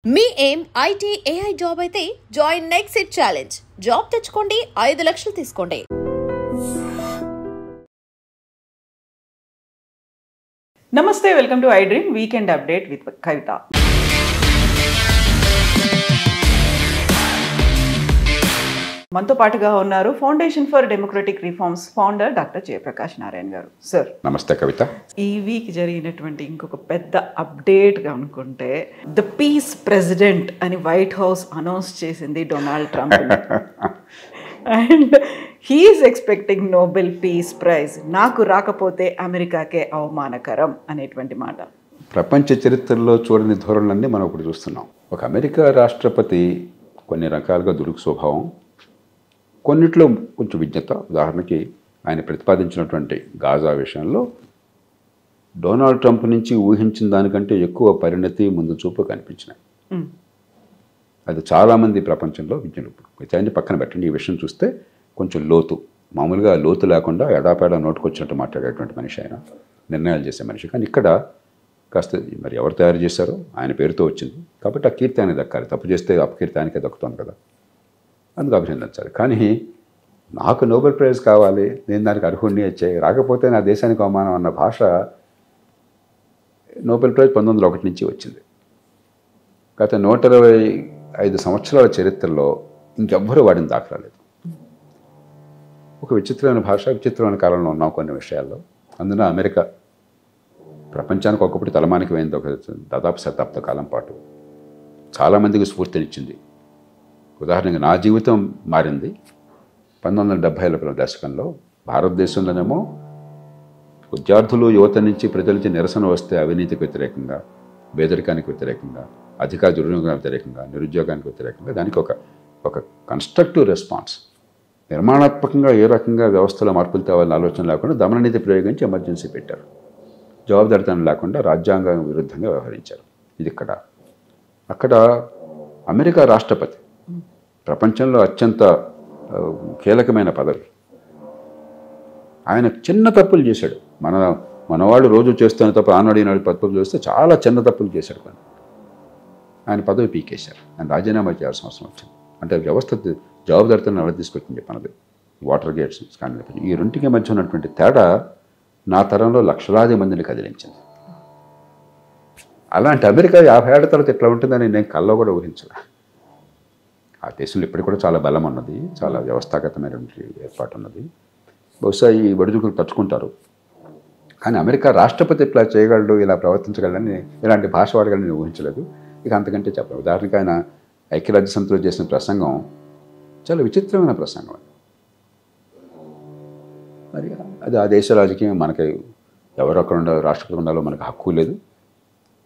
మీ ఏం IT AI job అయితే join next it challenge. Job తెచ్చుకోండి, 5 లక్షలు తీసుకోండి. నమస్తే, welcome to I dream weekend update with Kavitha. మనతో పాటుగా ఉన్నారు foundation for democratic reforms founder doctor Jayaprakash Narayana గారు. సార్ నమస్తే కవిత. ఈ వీక్ జరిగినటువంటి ఇంకొక పెద్ద అప్డేట్గా అనుకుంటే ద పీస్ ప్రెసిడెంట్ అని వైట్ హౌస్ అనౌన్స్ చేసింది Donald Trump. And he's expecting Nobel peace prize. నాకు రాకపోతే అమెరికాకే అవమానకరం అనేటువంటి మాట. ప్రపంచ చరిత్రలో చూడని ధోరణులన్నీ మనం ఇప్పుడు చూస్తున్నాం. ఒక అమెరికా రాష్ట్రపతి కొన్ని రకాలుగా దురుకు స్వభావం, కొన్నిట్లో కొంచెం విజ్ఞత. ఉదాహరణకి ఆయన ప్రతిపాదించినటువంటి గాజా విషయంలో డొనాల్డ్ ట్రంప్ నుంచి ఊహించిన దానికంటే ఎక్కువ పరిణతి, ముందు చూపు కనిపించినాయి. అది చాలామంది ప్రపంచంలో విజ్ఞులు. విచారణ పక్కన పెట్టండి, ఈ విషయం చూస్తే కొంచెం లోతు, మామూలుగా లోతు లేకుండా ఎడాపేడా నోటుకొచ్చినట్టు మాట్లాడేటువంటి మనిషి ఆయన, నిర్ణయాలు చేసే మనిషి. కానీ ఇక్కడ కాస్త మరి ఎవరు తయారు చేశారో ఆయన పేరుతో వచ్చింది కాబట్టి ఆ కీర్తి ఆయనకి దక్కాలి. తప్పు చేస్తే అపకీర్తి ఆయనకే దక్కుతుంది కదా, అందుకు అభినందించాలి. కానీ నాకు నోబెల్ ప్రైజ్ కావాలి, నేను దానికి అర్హుడిని రాకపోతే నా దేశానికి అవమానం అన్న భాష నోబెల్ ప్రైజ్ 1901 నుంచి వచ్చింది. గత 125 సంవత్సరాల చరిత్రలో ఇంకెవ్వరూ వాడిన దాఖలాలేదు. ఒక విచిత్రమైన భాష, విచిత్రమైన కాలంలో ఉన్నాం కొన్ని విషయాల్లో. అందున అమెరికా ప్రపంచానికి ఒకప్పుడు తలమానికి పోయింది. ఒక దాదాపు శతాబ్ద కాలం పాటు చాలామందికి స్ఫూర్తినిచ్చింది. ఉదాహరణకి నా జీవితం మారింది 1970ల దశకంలో. భారతదేశంలోనేమో విద్యార్థులు, యువత నుంచి, ప్రజల నుంచి నిరసన వస్తే అవినీతికి వ్యతిరేకంగా, పేదరికానికి వ్యతిరేకంగా, అధికార దుర్వినియోగానికి వ్యతిరేకంగా, నిరుద్యోగానికి వ్యతిరేకంగా దానికి ఒక కన్స్ట్రక్టివ్ రెస్పాన్స్, నిర్మాణాత్మకంగా ఏ రకంగా వ్యవస్థలో మార్పులు తేవాలని ఆలోచన లేకుండా దమననీతి ప్రయోగించి ఎమర్జెన్సీ పెట్టారు. జవాబుదారితనం లేకుండా రాజ్యాంగ విరుద్ధంగా వ్యవహరించారు. ఇది అక్కడ అమెరికా రాష్ట్రపతి ప్రపంచంలో అత్యంత కీలకమైన పదవి. ఆయన చిన్న తప్పులు చేశాడు. మనవాళ్ళు రోజు చేస్తున్న తప్పు, ఆనాడు ఈనాడు తప్పులు చేస్తే చాలా చిన్న తప్పులు చేశాడు. కానీ ఆయన పదవి పీకేశారు. ఆయన రాజీనామా చేయాల్సిన అవసరం వచ్చింది. అంటే వ్యవస్థ జవాబుదారితనం ఎలా తీసుకొచ్చింది చెప్పన్నది. వాటర్ గేట్స్ కానీ ఈ రెండింటికి మధ్య ఉన్నటువంటి తేడా నా తరంలో లక్షలాది మందిని కదిలించింది. అలాంటి అమెరికా 50 ఏళ్ల తర్వాత ఎట్లా ఉంటుందని నేను కల్లో కూడా ఊహించలే. ఆ దేశంలో ఇప్పటికి కూడా చాలా బలం ఉన్నది, చాలా వ్యవస్థాగతమైనటువంటి ఏర్పాటు ఉన్నది. బహుశా ఈ ఒడిదుడుకులు తచ్చుకుంటారు. కానీ అమెరికా రాష్ట్రపతి ఇట్లా చేయగలడు, ఇలా ప్రవర్తించగలడని, ఇలాంటి భాష వాడగలని నేను ఊహించలేదు. ఇక అంతకంటే చెప్పాను. ఉదాహరణకి ఆయన ఐక్యరాజ్య సమితిలో చేసిన ప్రసంగం చాలా విచిత్రమైన ప్రసంగం. మరి అది ఆ దేశ రాజకీయం. మనకి ఎవరు అక్కడ ఉండాలో, రాష్ట్రపతి ఉండాలో మనకు హక్కు లేదు,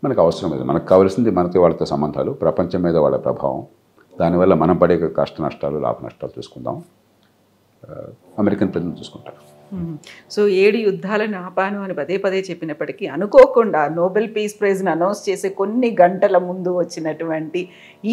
మనకు అవసరం లేదు. మనకు కావాల్సింది మనతో వాళ్ళతో సంబంధాలు, ప్రపంచం మీద వాళ్ళ ప్రభావం, దానివల్ల మనం పడే కష్ట నష్టాలు, లాభ నష్టాలు చూసుకుందాం. అమెరికన్ ప్రజలు చూసుకుంటారు. సో 7 యుద్ధాలను ఆపాను అని పదే పదే చెప్పినప్పటికీ అనుకోకుండా నోబెల్ పీస్ ప్రైజ్ని అనౌన్స్ చేసే కొన్ని గంటల ముందు వచ్చినటువంటి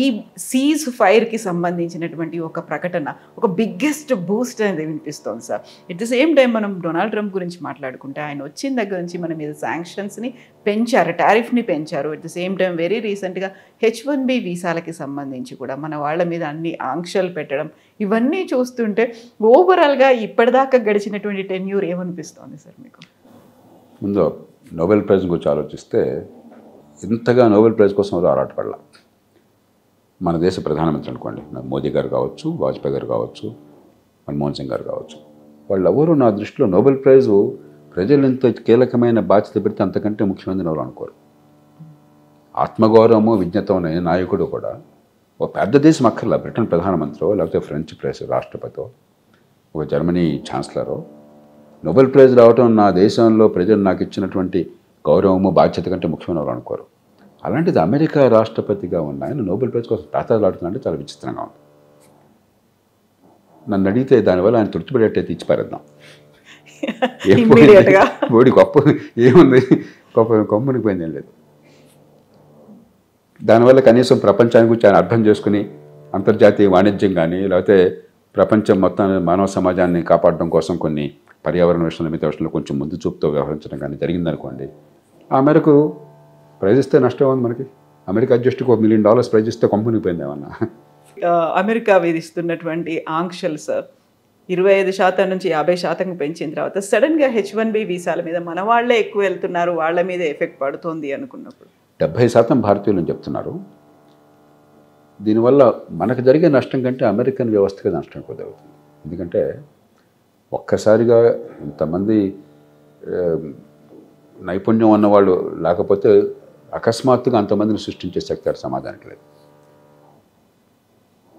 ఈ సీజ్ ఫైర్కి సంబంధించినటువంటి ఒక ప్రకటన ఒక బిగ్గెస్ట్ బూస్ట్ అనేది వినిపిస్తోంది sir. At the same time మనం డొనాల్డ్ ట్రంప్ గురించి మాట్లాడుకుంటే ఆయన వచ్చిన దగ్గర నుంచి మన మీద శాంక్షన్స్ని పెంచారు, టారిఫ్ని పెంచారు. At the same time very రీసెంట్గా H1B వీసాలకి సంబంధించి కూడా మన వాళ్ళ మీద అన్ని ఆంక్షలు పెట్టడం, ఇవన్నీ చూస్తుంటే ఓవరాల్గా ఇప్పటిదాకా గడిచినటువంటి టెన్యూర్ ఏమనిపిస్తోంది సార్ మీకు? ముందు నోబెల్ ప్రైజ్ గురించి ఆలోచిస్తే ఇంతగా నోబెల్ ప్రైజ్ కోసం ఎవరు ఆరాటపడాల. మన దేశ ప్రధానమంత్రి అనుకోండి, మోదీ గారు కావచ్చు, వాజ్పేయి గారు కావచ్చు, మన్మోహన్ సింగ్ గారు కావచ్చు, వాళ్ళెవరూ నా దృష్టిలో నోబెల్ ప్రైజు ప్రజలు ఎంత కీలకమైన బాధ్యత పెడితే అంతకంటే ముఖ్యమైనది ఎవరు అనుకోరు. ఆత్మగౌరవము, విజ్ఞత ఉన్న నాయకుడు కూడా ఒక పెద్ద దేశం అక్కర్లా, బ్రిటన్ ప్రధానమంత్రి లేకపోతే ఫ్రెంచ్ రాష్ట్రపతి, ఒక జర్మనీ ఛాన్సలరు, నోబెల్ ప్రైజ్ రావటం నా దేశంలో ప్రజలు నాకు ఇచ్చినటువంటి గౌరవము, బాధ్యత కంటే ముఖ్యమైన వాళ్ళు అనుకోరు. అలాంటిది అమెరికా రాష్ట్రపతిగా ఉన్న ఆయన నోబెల్ ప్రైజ్ కోసం తాతాలాడుతున్నారంటే చాలా విచిత్రంగా ఉంది. నన్ను అడిగితే దానివల్ల ఆయన తృప్తిపడేటైతే ఇచ్చిపారేద్దాం. ఓడి గొప్ప ఏముంది, గొప్పనికి పోయింది ఏం లేదు. దానివల్ల కనీసం ప్రపంచాన్ని గురించి ఆయన అర్థం చేసుకుని అంతర్జాతీయ వాణిజ్యం కానీ, లేకపోతే ప్రపంచం మొత్తాన్ని, మానవ సమాజాన్ని కాపాడడం కోసం కొన్ని పర్యావరణ విషయంలో, మిగతా విషయంలో కొంచెం ముందు చూపుతో వ్యవహరించడం కానీ జరిగిందనుకోండి, ఆ మేరకు ప్రైజ్ ఇస్తే నష్టం ఉంది మనకి. అమెరికా అధ్యక్షుడికి $1 million ప్రైజ్ ఇస్తే కంపెనీ పోయింది ఏమన్నా. అమెరికా విధిస్తున్నటువంటి ఆంక్షలు సార్ 25% నుంచి 50% పెంచిన తర్వాత సడన్గా H1B వీసాల మీద మన వాళ్ళే ఎక్కువ వెళ్తున్నారు, వాళ్ళ మీద ఎఫెక్ట్ పడుతుంది అనుకున్నప్పుడు 70% భారతీయులు చెప్తున్నారు. దీనివల్ల మనకు జరిగే నష్టం కంటే అమెరికన్ వ్యవస్థకి నష్టం ఎక్కువ జరుగుతుంది. ఎందుకంటే ఒక్కసారిగా ఇంతమంది నైపుణ్యం ఉన్నవాళ్ళు లేకపోతే అకస్మాత్తుగా అంతమందిని సృష్టించే శక్తి సమాజానికి లేదు.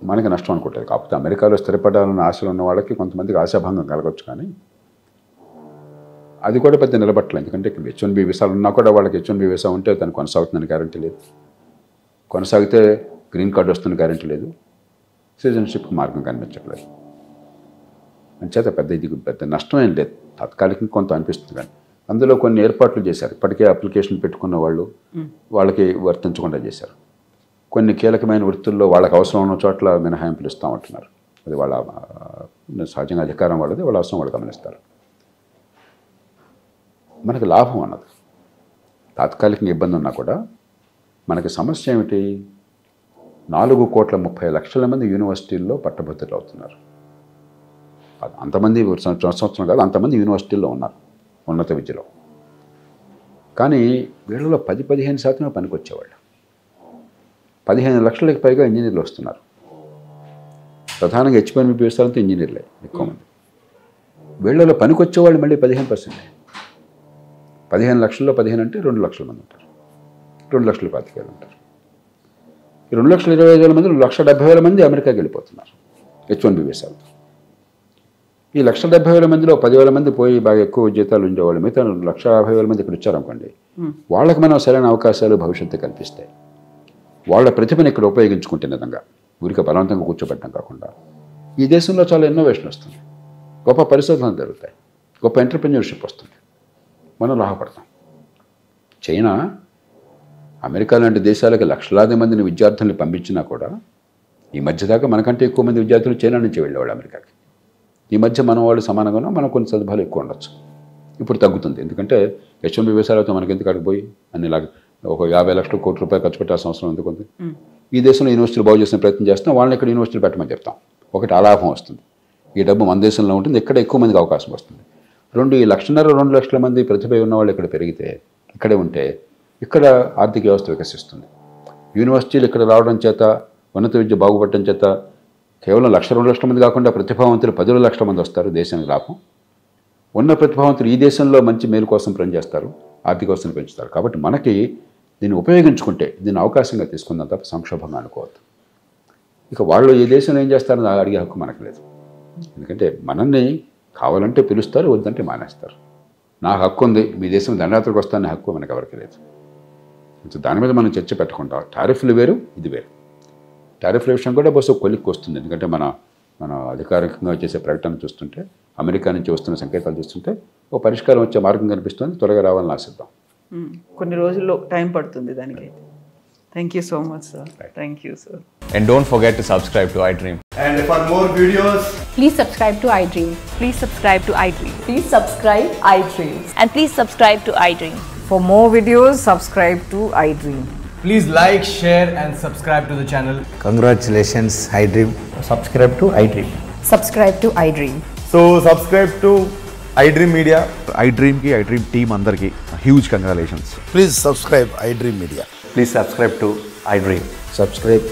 మనకి నష్టం అనుకుంటారు. కాకపోతే అమెరికాలో స్థిరపడాలన్న ఆశలు ఉన్న వాళ్ళకి కొంతమందికి ఆశాభంగం కలగవచ్చు, కానీ అది కూడా పెద్ద నిలబట్టలేదు. ఎందుకంటే H1B వీసాలు ఉన్నా కూడా వాళ్ళకి H1B వీసా ఉంటే తను కొనసాగుతుందని గ్యారంటీ లేదు, కొనసాగితే గ్రీన్ కార్డు వస్తున్న గ్యారంటీ లేదు, సిటిజన్షిప్కి మార్గం కనిపించట్లేదు. అంచేత పెద్ద నష్టం ఏం లేదు, తాత్కాలికంగా కొంత అనిపిస్తుంది. కానీ అందులో కొన్ని ఏర్పాట్లు చేశారు. ఇప్పటికే అప్లికేషన్ పెట్టుకున్న వాళ్ళు వాళ్ళకి వర్తించకుండా చేశారు. కొన్ని కీలకమైన వృత్తుల్లో వాళ్ళకి అవసరం ఉన్న చోట్ల మినహాయింపులు ఇస్తామంటున్నారు. అది వాళ్ళ సహజంగా అధికారం వాళ్ళది, వాళ్ళ అవసరం వాళ్ళు గమనిస్తారు. మనకి లాభం అన్నది తాత్కాలికంగా ఇబ్బంది ఉన్నా కూడా మనకి సమస్య ఏమిటి? 4,30,00,000 మంది యూనివర్సిటీల్లో పట్టభద్రులు అవుతున్నారు. అంతమంది సంవత్సరం కాదు, అంతమంది యూనివర్సిటీల్లో ఉన్నారు ఉన్నత విద్యలో. కానీ వీళ్ళలో 10-15% పనికొచ్చేవాళ్ళు. 15 లక్షలకు పైగా ఇంజనీర్లు వస్తున్నారు. ప్రధానంగా H1B వీసాలంతా ఇంజనీర్లే ఎక్కువ మంది. వీళ్ళలో పనికొచ్చేవాళ్ళు మళ్ళీ 15%. 15 లక్షల్లో 15 అంటే 2 లక్షల మంది ఉంటారు, 2,25,000 ఉంటారు. ఈ 2,25,000 మంది 1,70,000 మంది అమెరికాకి వెళ్ళిపోతున్నారు H1B వీసాలతో. ఈ 1,70,000 మందిలో 10,000 మంది పోయి బాగా ఎక్కువ జీతాలు ఉండేవాళ్ళు, మిగతా 1,50,000 మంది ఇక్కడ వచ్చారనుకోండి, వాళ్ళకి మనం సరైన అవకాశాలు భవిష్యత్తు కల్పిస్తాయి. వాళ్ళ ప్రతిభను ఇక్కడ ఉపయోగించుకుంటే నిజంగా ఊరికే బలవంతంగా కూర్చోబెట్టడం కాకుండా ఈ దేశంలో చాలా ఇన్నోవేషన్ వస్తుంది, గొప్ప పరిశోధనలు జరుగుతాయి, గొప్ప ఎంటర్‌ప్రెన్యూర్‌షిప్ వస్తుంది, మనం లాభపడతాం. చైనా, అమెరికా లాంటి దేశాలకు లక్షలాది మందిని విద్యార్థుల్ని పంపించినా కూడా ఈ మధ్య దాకా మనకంటే ఎక్కువ మంది విద్యార్థులు చైనా నుంచి వెళ్ళేవాళ్ళు అమెరికాకి. ఈ మధ్య మన వాళ్ళు సమానంగానో మనం కొన్ని సదుపాయాలు ఎక్కువ ఉండొచ్చు. ఇప్పుడు తగ్గుతుంది, ఎందుకంటే H1B వీసాలతో మనకి ఎందుకు అడిగిపోయి అన్నిలాగా ఒక 50 లక్షల కోట్ల రూపాయలు ఖర్చు పెట్టాల్సిన అవసరం ఎందుకు ఉంది? ఈ దేశంలో యూనివర్సిటీలు బాగు చేసిన ప్రయత్నం చేస్తాం, వాళ్ళని ఇక్కడ యూనివర్సిటీలు పెట్టమని చెప్తాం. ఒకటి ఆలాభం వస్తుంది, ఈ డబ్బు మన దేశంలో ఉంటుంది, ఇక్కడ ఎక్కువ మందికి అవకాశం వస్తుంది. 1.5 లక్షల 2 లక్షల మంది ప్రతిభ ఉన్న వాళ్ళు ఇక్కడ పెరిగితే, ఇక్కడే ఉంటే ఇక్కడ ఆర్థిక వ్యవస్థ వికసిస్తుంది. యూనివర్సిటీలు ఇక్కడ రావడం చేత, ఉన్నత విద్య బాగుపడటం చేత కేవలం 1-2 లక్షల మంది కాకుండా ప్రతిభావంతులు 10 లక్షల మంది వస్తారు, దేశానికి లాభం. ఉన్న ప్రతిభావంతులు ఈ దేశంలో మంచి మేలు కోసం పనిచేస్తారు, ఆర్థిక వ్యవస్థను పెంచుతారు. కాబట్టి మనకి దీన్ని ఉపయోగించుకుంటే దీన్ని అవకాశంగా తీసుకుందాం తప్ప సంక్షోభంగా అనుకోవద్దు. ఇక వాళ్ళు ఏ దేశంలో ఏం చేస్తారని అడిగే హక్కు మనకు లేదు. ఎందుకంటే మనల్ని కావాలంటే పిలుస్తారు, వద్దంటే మానేస్తారు. నాకు హక్కు ఉంది, మీ దేశం దండయాత్రకు వస్తానే హక్కు మనకు ఎవరికి లేదు. దాని మీద మనం చర్చ పెట్టకుండా టారిఫ్లు వేరు, ఇది వేరు. టారిఫ్ల విషయం కూడా బస్సు కొలిక్కి వస్తుంది. ఎందుకంటే మన అధికారికంగా చేసే ప్రకటన చూస్తుంటే, అమెరికా నుంచి వస్తున్న సంకేతాలు చూస్తుంటే ఓ పరిష్కారం వచ్చే మార్గం కనిపిస్తుంది. త్వరగా రావాలని ఆశిద్దాం. కొన్ని రోజుల్లో టైం పడుతుంది దానికి. Thank you so much sir. Thank you sir. And don't forget to subscribe to iDream. And for more videos, please subscribe to iDream. Please subscribe to iDream. Please subscribe iDream. And please subscribe to iDream. For more videos, subscribe to iDream. please like, share and subscribe to the channel. Congratulations, iDream. Subscribe to iDream. Subscribe to iDream. So subscribe to iDream Media. iDream ki iDream team andarki huge congratulations. Please subscribe iDream Media. Please subscribe to iDream. Subscribe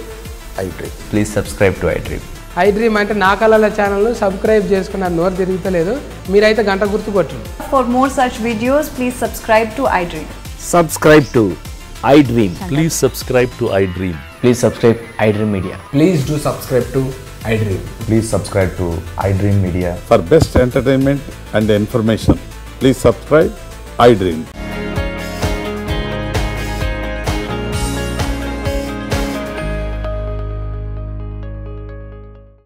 iDream. Please subscribe to iDream. iDream అంటే నా కళల channel subscribe చేసుకున్న నోరు తిరుగుతలేదు, మీరైతే గంట గుర్తు కొట్టండి. For more such videos, please subscribe to iDream. Subscribe to iDream. Please subscribe to iDream. Please subscribe iDream Media. Please do subscribe to iDream. Please subscribe to iDream Media. For best entertainment and information, please subscribe iDream.